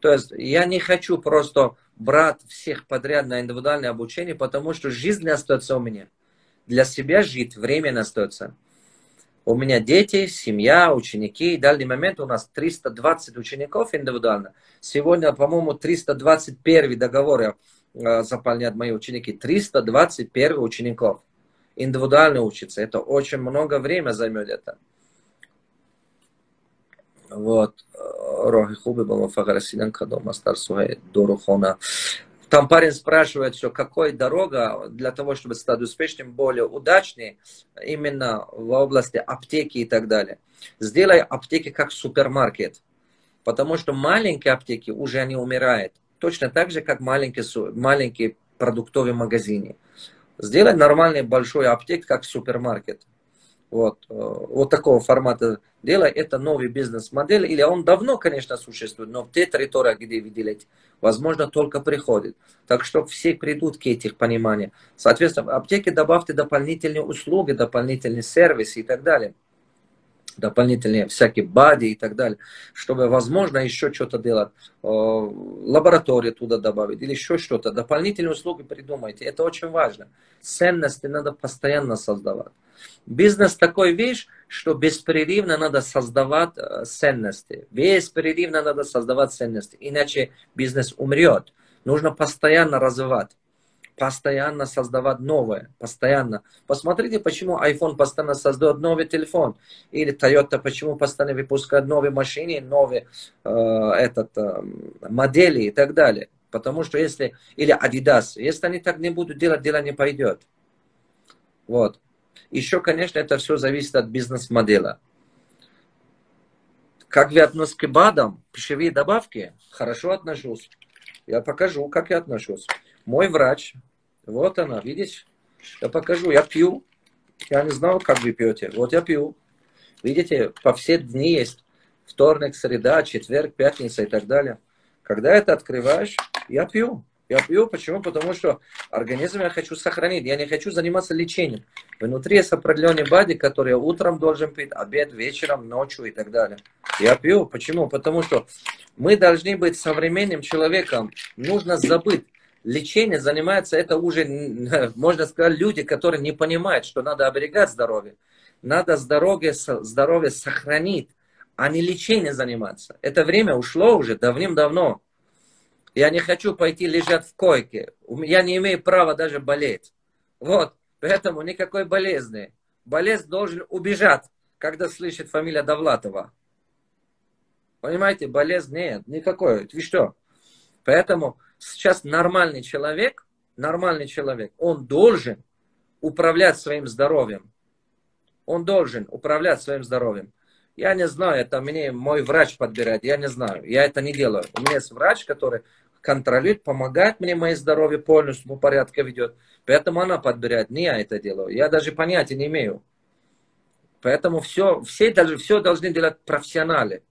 То есть я не хочу просто брать всех подряд на индивидуальное обучение, потому что жизнь не остается у меня. Для себя жить время не остается. У меня дети, семья, ученики. В данный момент у нас 320 учеников индивидуально. Сегодня, по-моему, 321 договор заполняют мои ученики. 321 учеников. Индивидуально учиться. Это очень много времени займет это. Вот. Там парень спрашивает, что какой дорога для того, чтобы стать успешным, более удачной, именно в области аптеки и так далее. Сделай аптеки как супермаркет. Потому что маленькие аптеки уже они умирают. Точно так же, как маленькие продуктовые магазины. Сделай нормальный большой аптек, как супермаркет. Вот такого формата делай. Это новый бизнес-модель. Или он давно, конечно, существует, но в те территории, где вы делаете, возможно, только приходит. Так что все придут к этих пониманиям. Соответственно, в аптеке добавьте дополнительные услуги, дополнительный сервис и так далее. Дополнительные всякие бади и так далее, чтобы, возможно, еще что-то делать, лабораторию туда добавить или еще что-то, дополнительные услуги придумайте, это очень важно. Ценности надо постоянно создавать. Бизнес такой вещь, что беспрерывно надо создавать ценности, беспрерывно надо создавать ценности, иначе бизнес умрет. Нужно постоянно развивать. Постоянно создавать новое, постоянно. Посмотрите, почему iPhone постоянно создает новый телефон, или Toyota, почему постоянно выпускает новые машины, новые модели и так далее. Потому что если, или Adidas, если они так не будут делать, дело не пойдет. Вот. Еще, конечно, это все зависит от бизнес-модели. Как вы относитесь к БАДам, пищевые добавки? Хорошо отношусь. Я покажу, как я отношусь. Мой врач, вот она, видишь? Я покажу, я пью. Я не знал, как вы пьете. Вот я пью. Видите, по все дни есть. Вторник, среда, четверг, пятница и так далее. Когда это открываешь, я пью. Я пью, почему? Потому что организм я хочу сохранить. Я не хочу заниматься лечением. Внутри есть определенные БАДи, которые я утром должен пить, обед, вечером, ночью и так далее. Я пью. Почему? Потому что мы должны быть современным человеком. Нужно забыть. Лечение занимается, это уже, можно сказать, люди, которые не понимают, что надо оберегать здоровье. Надо здоровье сохранить, а не лечение заниматься. Это время ушло уже давным-давно. Я не хочу пойти лежать в койке. Я не имею права даже болеть. Вот. Поэтому никакой болезни. Болезнь должен убежать, когда слышит фамилия Довлатова. Понимаете, болезнь нет. Никакой. Вы что? Поэтому сейчас нормальный человек, он должен управлять своим здоровьем. Он должен управлять своим здоровьем. Я не знаю, это мне мой врач подбирает, я не знаю, я это не делаю. У меня есть врач, который контролирует, помогает мне мое здоровье полностью по порядку ведет. Поэтому она подбирает, не я это делаю. Я даже понятия не имею. Поэтому все должны делать профессионалы.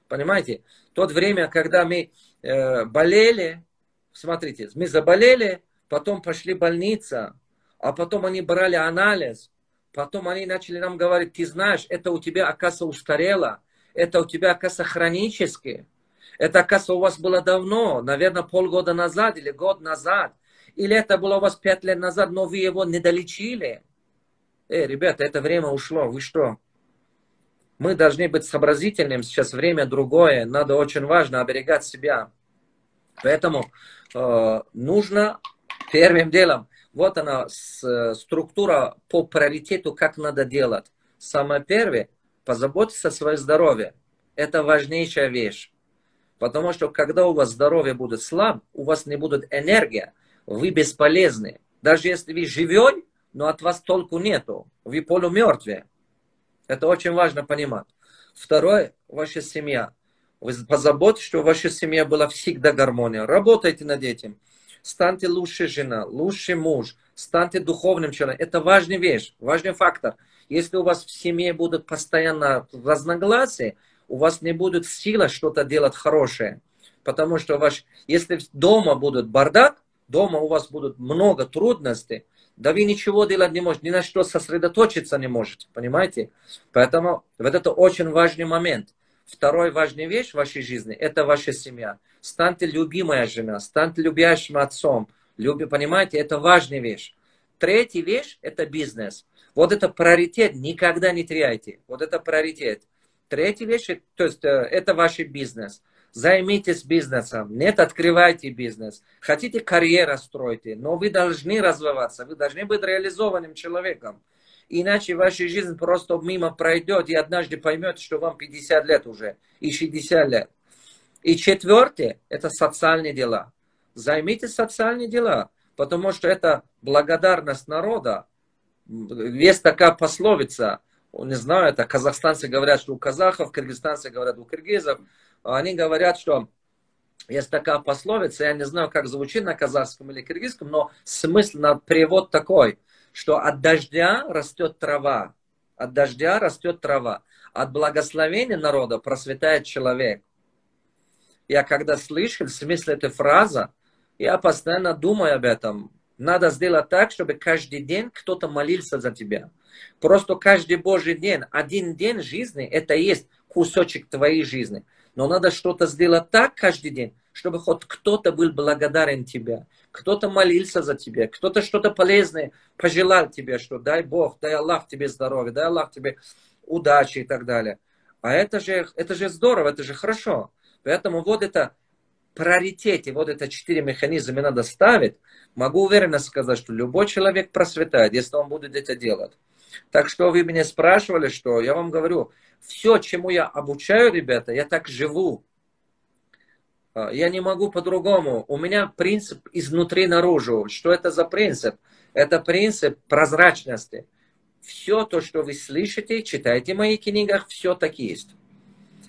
Понимаете? То время, когда мы болели, смотрите, мы заболели, потом пошли в больницу, а потом они брали анализ, потом они начали нам говорить, ты знаешь, это у тебя, оказывается, устарело, это у тебя, оказывается, хронически, это, оказывается, у вас было давно, наверное, полгода назад или год назад, или это было у вас 5 лет назад, но вы его не долечили. Ребята, это время ушло, вы что? Мы должны быть сообразительными, сейчас время другое, надо очень важно оберегать себя. Поэтому нужно первым делом, вот она структура по приоритету, как надо делать. Самое первое, позаботиться о своем здоровье. Это важнейшая вещь. Потому что когда у вас здоровье будет слабо, у вас не будет энергии, вы бесполезны. Даже если вы живете, но от вас толку нету, вы полумертвые. Это очень важно понимать. Второе, ваша семья. Вы позаботьтесь, чтобы ваша семья была всегда гармония. Работайте над этим. станьте лучше жена, лучше муж, станьте духовным человеком. Это важная вещь, важный фактор. Если у вас в семье будут постоянно разногласия, у вас не будет силы что-то делать хорошее. Потому что если дома будет бардак, дома у вас будут много трудностей, да вы ничего делать не можете, ни на что сосредоточиться не можете, понимаете? Поэтому вот это очень важный момент. Второй важная вещь в вашей жизни – это ваша семья. Станьте любимая жена, станьте любящим отцом. Понимаете, это важная вещь. Третья вещь – это бизнес. Вот это приоритет, никогда не теряйте. Вот это приоритет. Третья вещь, то есть это ваш бизнес. Займитесь бизнесом. Нет, открывайте бизнес. Хотите карьеру стройте, но вы должны развиваться. Вы должны быть реализованным человеком. Иначе ваша жизнь просто мимо пройдет, и однажды поймете, что вам 50 лет уже, и 60 лет. И четвертое, это социальные дела. Займитесь социальными делами, потому что это благодарность народа. Есть такая пословица, не знаю, это казахстанцы говорят, что у казахов, кыргызстанцы говорят у киргизов. Они говорят, что есть такая пословица, я не знаю, как звучит на казахском или киргизском, но смысл на перевод такой, что от дождя растет трава, от дождя растет трава, от благословения народа процветает человек. Я когда слышал смысл этой фразы, я постоянно думаю об этом. Надо сделать так, чтобы каждый день кто-то молился за тебя. Просто каждый Божий день, один день жизни, это и есть кусочек твоей жизни. Но надо что-то сделать так каждый день, чтобы хоть кто-то был благодарен тебе, кто-то молился за тебя, кто-то что-то полезное пожелал тебе, что дай Бог, дай Аллах тебе здоровья, дай Аллах тебе удачи и так далее. А это же здорово, это же хорошо. Поэтому вот это приоритете, вот это 4 механизма надо ставить. Могу уверенно сказать, что любой человек процветает, если он будет это делать. Так что вы меня спрашивали, что я вам говорю, все, чему я обучаю, ребята, я так живу. Я не могу по-другому. У меня принцип изнутри наружу. Что это за принцип? Это принцип прозрачности. Все то, что вы слышите, читаете в моих книгах, все так и есть.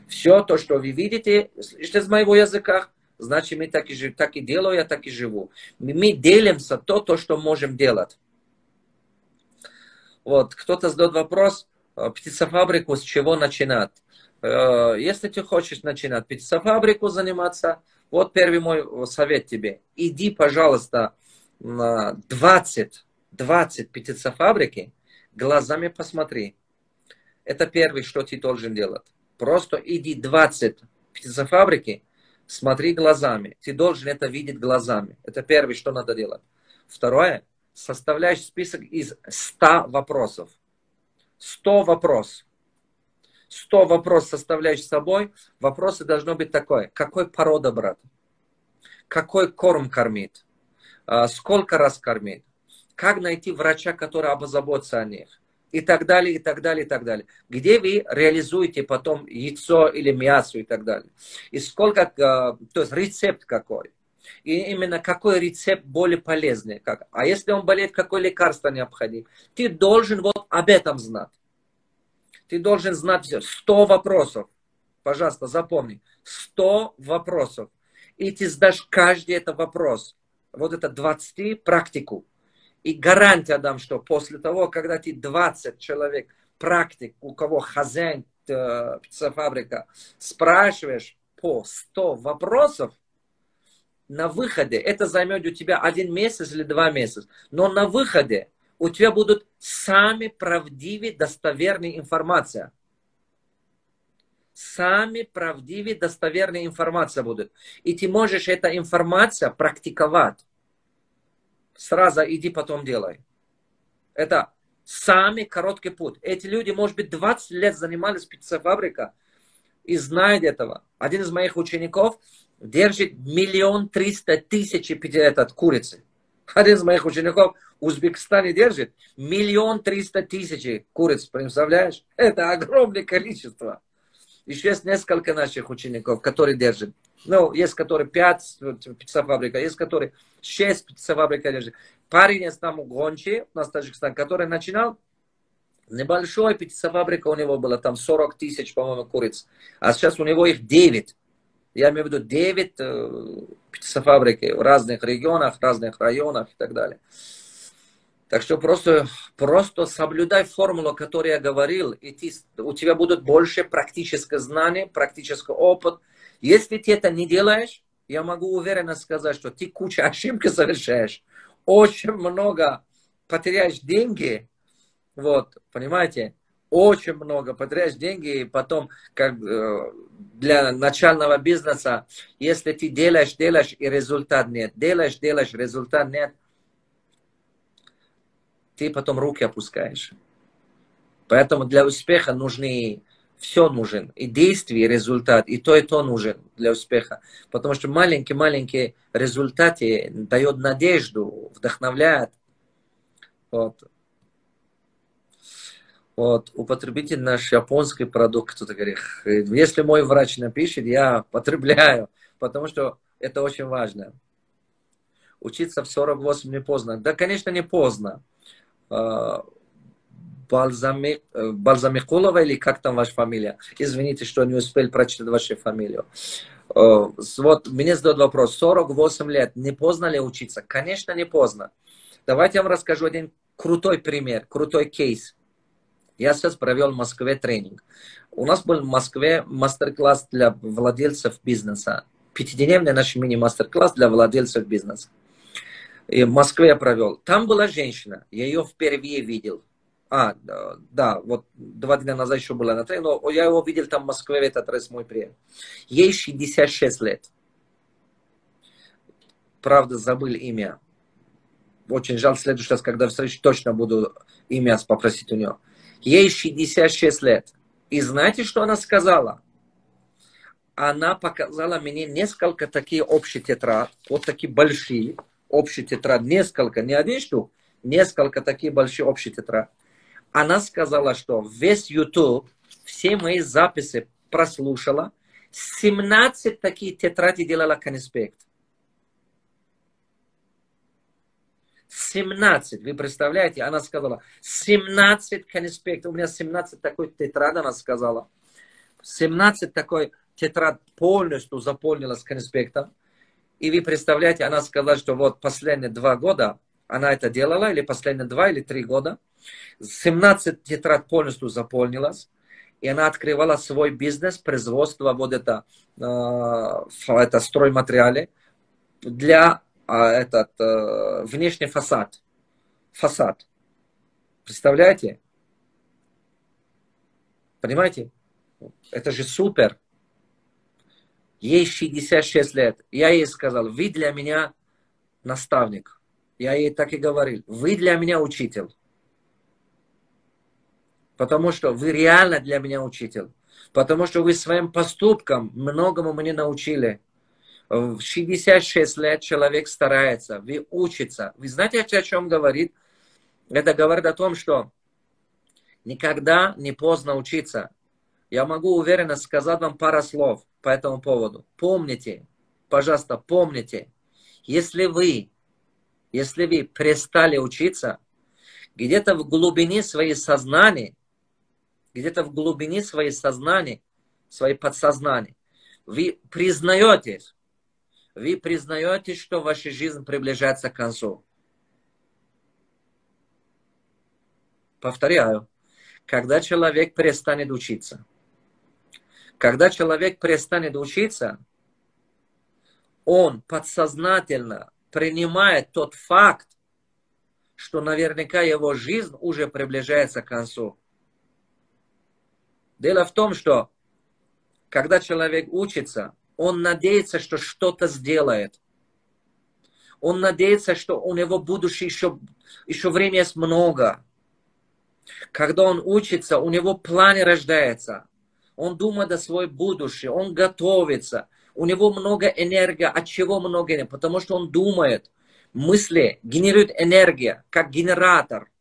Все то, что вы видите, слышите из моего языка, значит, мы так и делаю, я так и живу. Мы делимся то, что можем делать. Вот, кто-то задает вопрос, птицефабрику с чего начинать? Если ты хочешь начинать птицефабрику заниматься, вот первый мой совет тебе. Иди, пожалуйста, на 20 птицефабрики, глазами посмотри. Это первое, что ты должен делать. Просто иди 20 птицефабрики, смотри глазами. Ты должен это видеть глазами. Это первое, что надо делать. Второе, составляешь список из 100 вопросов. 100 вопросов. 100 вопросов составляешь с собой. Вопросы должны быть такой. Какой порода брать? Какой корм кормит? Сколько раз кормит? Как найти врача, который позаботится о них? И так далее, и так далее, и так далее. Где вы реализуете потом яйцо или мясо и так далее. И сколько, то есть рецепт какой. И именно какой рецепт более полезный. А если он болеет, какое лекарство необходимо. Ты должен вот об этом знать. Ты должен знать все. 100 вопросов. Пожалуйста, запомни. 100 вопросов. И ты сдашь каждый этот вопрос. Вот это 20 практику. И гарантия дам, что после того, когда ты 20 человек, практик, у кого хозяин птицефабрика, спрашиваешь по 100 вопросов, на выходе, это займет у тебя 1 месяц или 2 месяца, но на выходе у тебя будут сами правдивые, достоверные информация. Сами правдивые, достоверные информация будут. И ты можешь эту информацию практиковать. Сразу иди, потом делай. Это самый короткий путь. Эти люди, может быть, 20 лет занимались птицефабрикой и знают этого. Один из моих учеников держит 1 300 000 курицы. Один из моих учеников в Узбекистане держит 1 300 000 куриц. Представляешь? Это огромное количество. Еще есть несколько наших учеников, которые держат. Ну, есть, которые 5 птицефабрика, есть, которые 6 птицефабрика держат. Парень есть там у Гончи, у нас в Таджикистане, который начинал, небольшой птицефабрика у него была, там 40 000, по-моему, куриц. А сейчас у него их 9. Я имею в виду 9 птицефабрики в разных регионах, разных районах и так далее. Так что просто соблюдай формулу, которую я говорил, и у тебя будут больше практического знания, практический опыт. Если ты это не делаешь, я могу уверенно сказать, что ты кучу ошибок совершаешь, очень много потеряешь деньги, вот, понимаете, очень много потеряешь деньги, и потом, как для начального бизнеса, если ты делаешь, и результат нет, делаешь, результат нет, ты потом руки опускаешь. Поэтому для успеха нужны, все нужен. И действие, и результат, и то нужен для успеха. Потому что маленькие результаты дают надежду, вдохновляют. Вот. Вот. Употребите наш японский продукт, кто-то говорит. Если мой врач напишет, я потребляю. Потому что это очень важно. Учиться в 48 не поздно. Да, конечно, не поздно. Бальзамикулова, или как там ваша фамилия? Извините, что не успел прочитать вашу фамилию. Вот мне задают вопрос. 48 лет. Не поздно ли учиться? Конечно, не поздно. Давайте я вам расскажу один крутой пример, крутой кейс. Я сейчас провел в Москве тренинг. У нас был в Москве мастер-класс для владельцев бизнеса. 5-дневный наш мини-мастер-класс для владельцев бизнеса. И в Москве я провел. Там была женщина, я ее впервые видел. Да, вот 2 дня назад еще была на тренинге, но я его видел там в Москве, в этот раз мой прием. Ей 66 лет. Правда, забыл имя. Очень жаль, в следующий раз, когда встречу, точно буду имя попросить у нее. Ей 66 лет. И знаете, что она сказала? Она показала мне несколько таких общих тетрадей, вот такие большие. Общий тетрадь, несколько, не один штук, несколько таких больших общих тетрадей. Она сказала, что весь YouTube, все мои записи прослушала, 17 таких тетрадей делала конспект. 17, вы представляете? Она сказала, 17 конспектов, у меня 17 такой тетрадей, она сказала. 17 такой тетрадь полностью заполнилась конспектом. И вы представляете, она сказала, что вот последние 2 года она это делала, или последние 2 или 3 года. 17 тетрадь полностью заполнилась. И она открывала свой бизнес, производство вот это стройматериалы для внешний фасад. Фасад. Представляете? Понимаете? Это же супер. Ей 66 лет. Я ей сказал, вы для меня наставник. Я ей так и говорил. Вы для меня учитель. Потому что вы реально для меня учитель. Потому что вы своим поступком многому мне научили. В 66 лет человек старается, вы учится. Вы знаете, о чем говорит? Это говорит о том, что никогда не поздно учиться. Я могу уверенно сказать вам пару слов по этому поводу. Помните, пожалуйста, помните, если вы перестали учиться, где-то в глубине своей сознания, своей подсознания, вы признаете, что ваша жизнь приближается к концу. Повторяю, когда человек перестанет учиться, он подсознательно принимает тот факт, что наверняка его жизнь уже приближается к концу. Дело в том, что когда человек учится, он надеется, что что-то сделает. Он надеется, что у него будущее еще время есть много. Когда он учится, у него планы рождаются. Он думает о своем будущем, он готовится. У него много энергии. От чего много энергии? Потому что он думает. Мысли генерируют энергию, как генератор.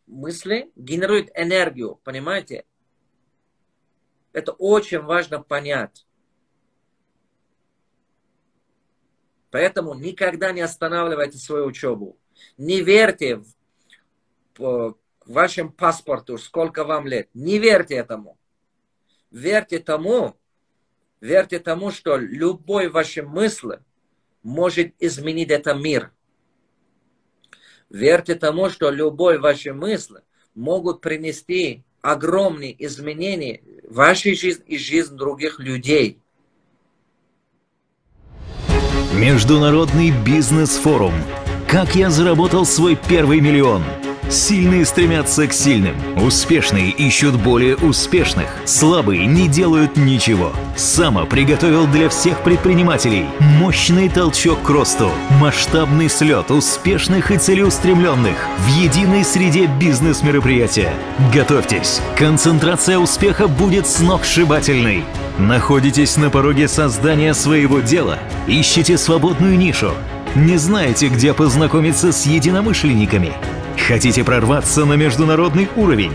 Мысли генерируют энергию, понимаете? Это очень важно понять. Поэтому никогда не останавливайте свою учебу. Не верьте в вашем паспорту, сколько вам лет. Не верьте этому. Верьте тому, что любой ваши мысли, может изменить этот мир. Верьте тому, что любые ваши мысли могут принести огромные изменения в вашей жизни и жизнь других людей. Международный бизнес-форум. Как я заработал свой первый миллион? Сильные стремятся к сильным, успешные ищут более успешных, слабые не делают ничего. Само приготовил для всех предпринимателей мощный толчок к росту, масштабный слет успешных и целеустремленных в единой среде бизнес-мероприятия. Готовьтесь, концентрация успеха будет сногсшибательной. Находитесь на пороге создания своего дела, ищете свободную нишу, не знаете, где познакомиться с единомышленниками. Хотите прорваться на международный уровень?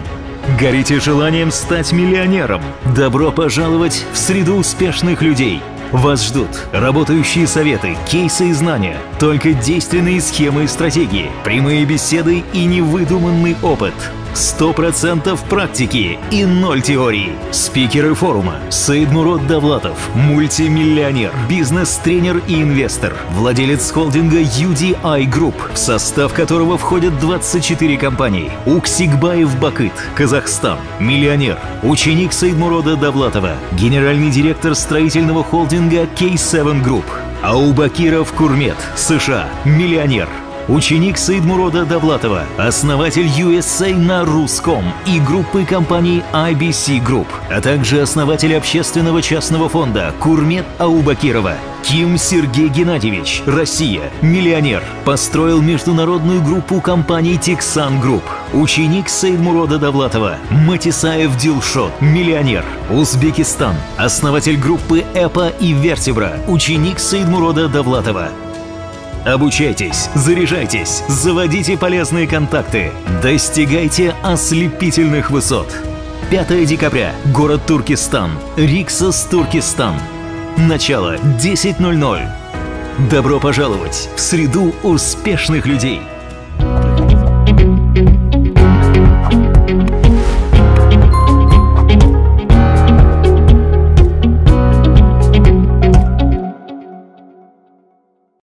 Горите желанием стать миллионером? Добро пожаловать в среду успешных людей. Вас ждут работающие советы, кейсы и знания, только действенные схемы и стратегии, прямые беседы и невыдуманный опыт. 100% практики и 0 теории. Спикеры форума: Саидмурод Давлатов, мультимиллионер, бизнес-тренер и инвестор, владелец холдинга UDI Group, в состав которого входят 24 компании. Уксикбаев Бакыт, Казахстан, миллионер, ученик Саидмурода Давлатова, генеральный директор строительного холдинга K7 Group. Аубакиров Курмет, США, миллионер, ученик Саидмурода Давлатова, основатель USA на русском и группы компаний IBC Group, а также основатель общественного частного фонда Курмет Аубакирова. Ким Сергей Геннадьевич, Россия, миллионер, построил международную группу компаний Тиксан Групп. Ученик Саидмурода Давлатова, Матисаев Дилшот, миллионер, Узбекистан, основатель группы ЭПА и Вертебра, ученик Саидмурода Давлатова. Обучайтесь, заряжайтесь, заводите полезные контакты, достигайте ослепительных высот. 5 декабря, город Туркестан, Риксос, Туркестан. Начало 10:00. Добро пожаловать в среду успешных людей.